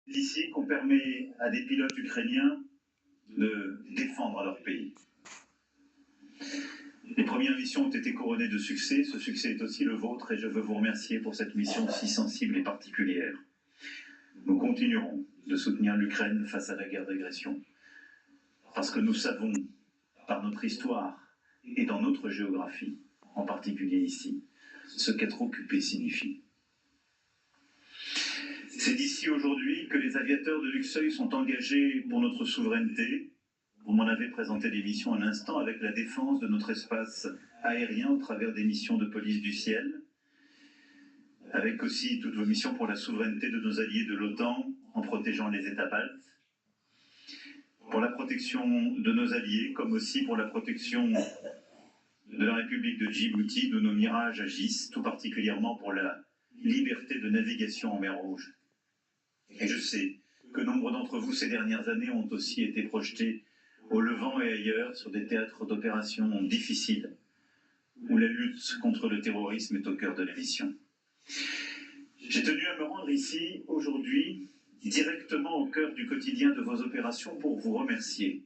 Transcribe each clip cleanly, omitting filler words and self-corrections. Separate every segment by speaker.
Speaker 1: Ici qu'on permet à des pilotes ukrainiens de défendre leur pays. Les premières missions ont été couronnées de succès, ce succès est aussi le vôtre et je veux vous remercier pour cette mission si sensible et particulière. Nous continuerons de soutenir l'Ukraine face à la guerre d'agression, parce que nous savons, par notre histoire et dans notre géographie, en particulier ici, ce qu'être occupé signifie. C'est d'ici aujourd'hui que les aviateurs de Luxeuil sont engagés pour notre souveraineté. Vous m'en avez présenté des missions à l'instant avec la défense de notre espace aérien au travers des missions de police du ciel, avec aussi toutes vos missions pour la souveraineté de nos alliés de l'OTAN en protégeant les États baltes, pour la protection de nos alliés, comme aussi pour la protection de la République de Djibouti, d'où nos mirages agissent, tout particulièrement pour la liberté de navigation en mer Rouge. Et je sais que nombre d'entre vous ces dernières années ont aussi été projetés au Levant et ailleurs sur des théâtres d'opérations difficiles, où la lutte contre le terrorisme est au cœur de la mission. J'ai tenu à me rendre ici aujourd'hui, directement au cœur du quotidien de vos opérations pour vous remercier.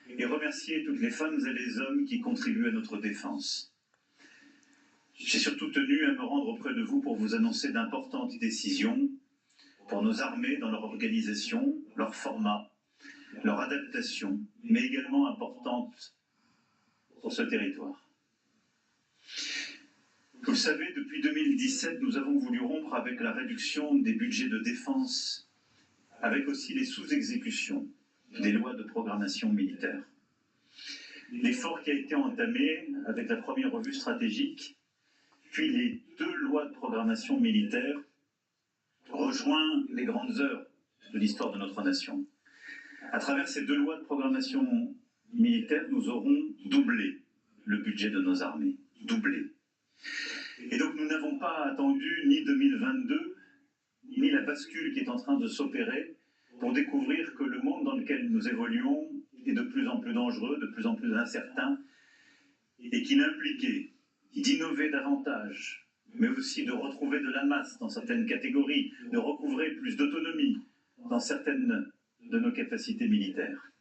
Speaker 1: Et remercier toutes les femmes et les hommes qui contribuent à notre défense. J'ai surtout tenu à me rendre auprès de vous pour vous annoncer d'importantes décisions pour nos armées dans leur organisation, leur format, leur adaptation, mais également importantes pour ce territoire. Vous le savez, depuis 2017, nous avons voulu rompre avec la réduction des budgets de défense, avec aussi les sous-exécutions des lois de programmation militaire. L'effort qui a été entamé avec la première revue stratégique, puis les 2 lois de programmation militaire, rejoint les grandes heures de l'histoire de notre nation. À travers ces 2 lois de programmation militaire, nous aurons doublé le budget de nos armées. Doublé. Et donc nous n'avons pas attendu ni 2022, ni la bascule qui est en train de s'opérer pour découvrir que le monde dans lequel nous évoluons est de plus en plus dangereux, de plus en plus incertain, et qu'il impliquait d'innover davantage, mais aussi de retrouver de la masse dans certaines catégories, de recouvrer plus d'autonomie dans certaines de nos capacités militaires.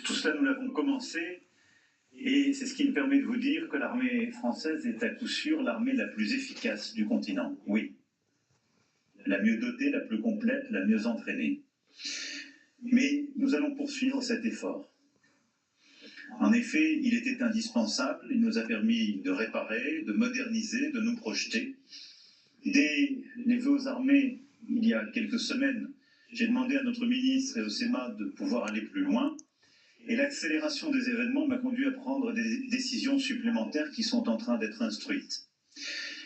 Speaker 1: Tout cela, nous l'avons commencé, et c'est ce qui me permet de vous dire que l'armée française est à coup sûr l'armée la plus efficace du continent. Oui, la mieux dotée, la plus complète, la mieux entraînée. Mais nous allons poursuivre cet effort. En effet, il était indispensable, il nous a permis de réparer, de moderniser, de nous projeter. Dès les vœux aux armées, il y a quelques semaines, j'ai demandé à notre ministre et au Sénat de pouvoir aller plus loin. Et l'accélération des événements m'a conduit à prendre des décisions supplémentaires qui sont en train d'être instruites.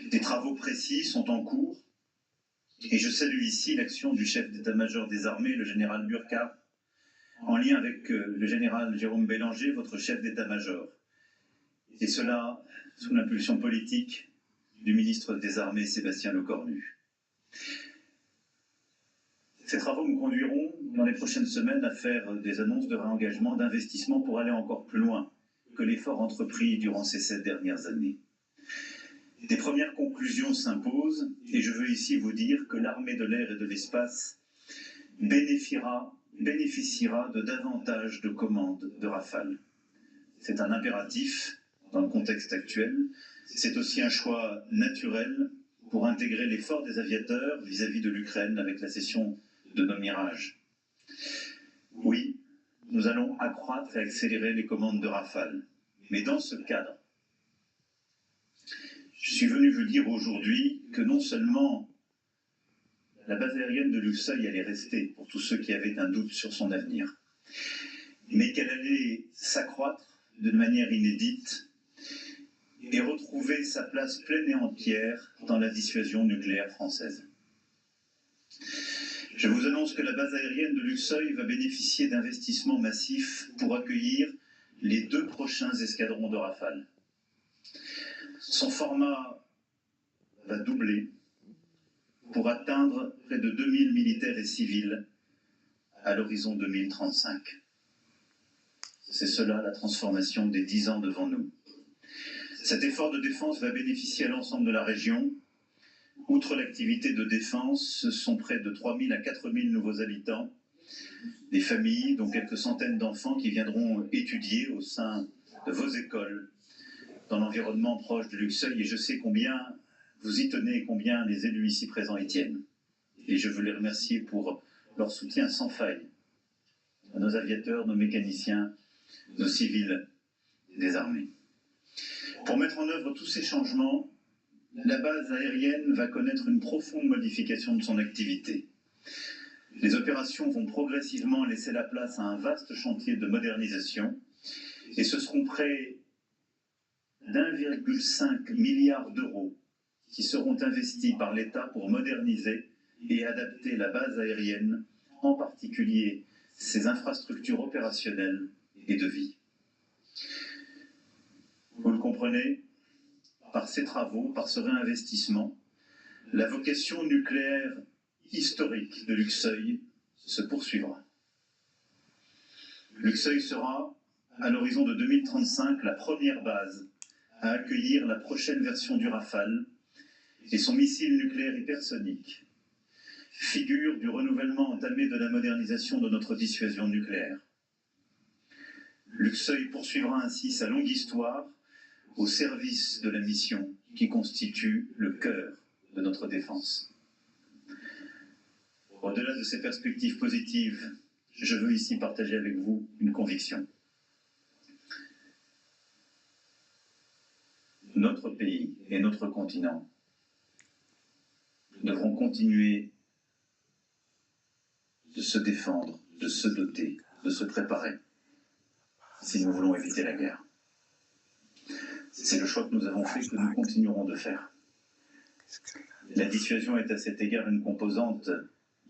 Speaker 1: Des travaux précis sont en cours. Et je salue ici l'action du chef d'état-major des armées, le général Burkhardt, en lien avec le général Jérôme Bélanger, votre chef d'état-major. Et cela sous l'impulsion politique du ministre des Armées, Sébastien Lecornu. Ces travaux nous conduiront dans les prochaines semaines à faire des annonces de réengagement, d'investissement pour aller encore plus loin que l'effort entrepris durant ces 7 dernières années. Des premières conclusions s'imposent et je veux ici vous dire que l'armée de l'air et de l'espace bénéficiera de davantage de commandes de Rafale. C'est un impératif dans le contexte actuel. C'est aussi un choix naturel pour intégrer l'effort des aviateurs vis-à-vis de l'Ukraine avec la cession de nos mirages. Oui, nous allons accroître et accélérer les commandes de Rafale. Mais dans ce cadre, je suis venu vous dire aujourd'hui que non seulement la base aérienne de Luxeuil allait rester pour tous ceux qui avaient un doute sur son avenir, mais qu'elle allait s'accroître de manière inédite et retrouver sa place pleine et entière dans la dissuasion nucléaire française. Je vous annonce que la base aérienne de Luxeuil va bénéficier d'investissements massifs pour accueillir les 2 prochains escadrons de Rafale. Son format va doubler pour atteindre près de 2000 militaires et civils à l'horizon 2035. C'est cela la transformation des 10 ans devant nous. Cet effort de défense va bénéficier à l'ensemble de la région, Outre l'activité de défense, ce sont près de 3 000 à 4 000 nouveaux habitants, des familles, dont quelques centaines d'enfants qui viendront étudier au sein de vos écoles, dans l'environnement proche de Luxeuil. Et je sais combien vous y tenez et combien les élus ici présents y tiennent. Et je veux les remercier pour leur soutien sans faille à nos aviateurs, nos mécaniciens, nos civils des armées. Pour mettre en œuvre tous ces changements, la base aérienne va connaître une profonde modification de son activité. Les opérations vont progressivement laisser la place à un vaste chantier de modernisation et ce seront près d'1,5 milliard d'euros qui seront investis par l'État pour moderniser et adapter la base aérienne, en particulier ses infrastructures opérationnelles et de vie. Vous le comprenez, par ces travaux, par ce réinvestissement, la vocation nucléaire historique de Luxeuil se poursuivra. Luxeuil sera, à l'horizon de 2035, la première base à accueillir la prochaine version du Rafale et son missile nucléaire hypersonique, figure du renouvellement entamé de la modernisation de notre dissuasion nucléaire. Luxeuil poursuivra ainsi sa longue histoire au service de la mission qui constitue le cœur de notre défense. Au-delà de ces perspectives positives, je veux ici partager avec vous une conviction. Notre pays et notre continent devront continuer de se défendre, de se doter, de se préparer, si nous voulons éviter la guerre. C'est le choix que nous avons fait, que nous continuerons de faire. La dissuasion est à cet égard une composante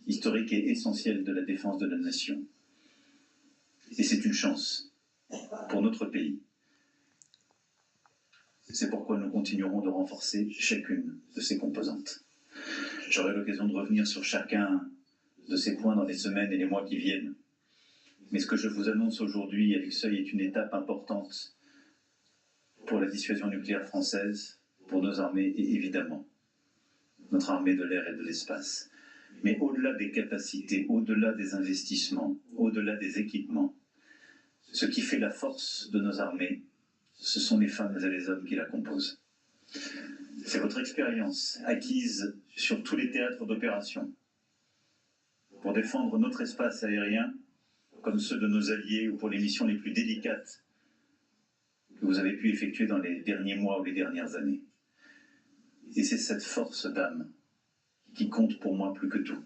Speaker 1: historique et essentielle de la défense de la nation. Et c'est une chance pour notre pays. C'est pourquoi nous continuerons de renforcer chacune de ces composantes. J'aurai l'occasion de revenir sur chacun de ces points dans les semaines et les mois qui viennent. Mais ce que je vous annonce aujourd'hui à Luxeuil est une étape importante pour la dissuasion nucléaire française, pour nos armées et évidemment notre armée de l'air et de l'espace. Mais au-delà des capacités, au-delà des investissements, au-delà des équipements, ce qui fait la force de nos armées, ce sont les femmes et les hommes qui la composent. C'est votre expérience acquise sur tous les théâtres d'opération pour défendre notre espace aérien comme ceux de nos alliés ou pour les missions les plus délicates que vous avez pu effectuer dans les derniers mois ou les dernières années. Et c'est cette force d'âme qui compte pour moi plus que tout.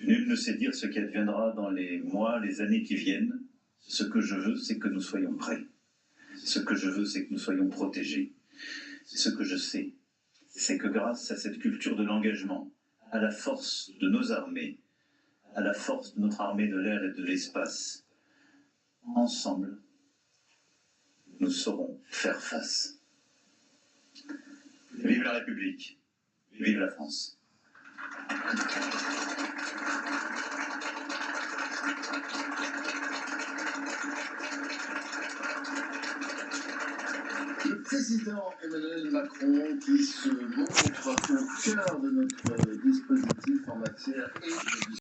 Speaker 1: Nul ne sait dire ce qui adviendra dans les mois, les années qui viennent. Ce que je veux, c'est que nous soyons prêts. Ce que je veux, c'est que nous soyons protégés. Ce que je sais, c'est que grâce à cette culture de l'engagement, à la force de nos armées, à la force de notre armée de l'air et de l'espace, ensemble, nous saurons faire face. Vive la République, vive la France.
Speaker 2: Le président Emmanuel Macron qui se montre au cœur de notre dispositif en matière et